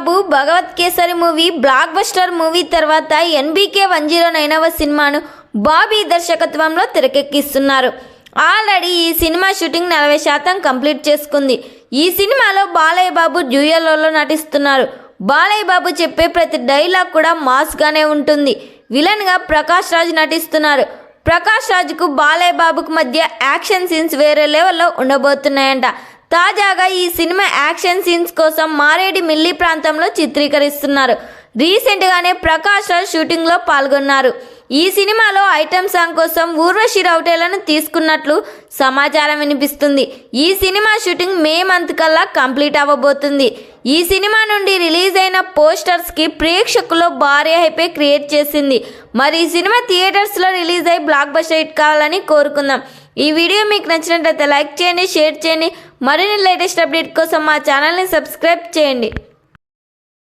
బాబు Bhagavanth Kesari movie blockbuster movie తర్వాత NBK 109వ సినిమాను బాబీ దర్శకత్వంలో తెరకెక్కిస్తున్నారు. ఆల్రెడీ ఈ సినిమా షూటింగ్ 40% కంప్లీట్ చేసుకుంది. ఈ సినిమాలో బాలయ్య బాబు డ్యూయల్ రోల్లో నటిస్తున్నారు. బాలయ్య బాబు చెప్పే ప్రతి డైలాగ్ కూడా మాస్గానే ఉంటుంది. విలన్గా ప్రకాష్ రాజ్ నటిస్తున్నారు. ప్రకాష్ రాజ్కు బాలయ్య బాబుకు మధ్య యాక్షన్ సీన్స్ వేరే లెవెల్లో ఉండబోతున్నాయంట. తాజాగా ఈ సినిమా యాక్షన్ సీన్స్ కోసం మారేడుమిల్లి ప్రాంతంలో చిత్రీకరిస్తున్నారు. రీసెంట్గానే ప్రకాష్ రాజ్ షూటింగ్లో పాల్గొన్నారు. ఈ సినిమాలో ఐటెం సాంగ్ కోసం ఊర్వశి రౌటేలను తీసుకున్నట్లు సమాచారం వినిపిస్తుంది. ఈ సినిమా షూటింగ్ మే మంత్ కల్లా కంప్లీట్ అవ్వబోతుంది. ఈ సినిమా నుండి రిలీజ్ అయిన పోస్టర్స్కి ప్రేక్షకుల్లో భారీ హైపే క్రియేట్ చేసింది. మరి ఈ సినిమా థియేటర్స్లో రిలీజ్ అయ్యి బ్లాక్ బస్టర్ హిట్ కావాలని కోరుకుందాం. ఈ వీడియో మీకు నచ్చినట్లయితే లైక్ చేయండి, షేర్ చేయండి. మరిన్ని లేటెస్ట్ అప్డేట్ కోసం మా ఛానల్ని సబ్స్క్రైబ్ చేయండి.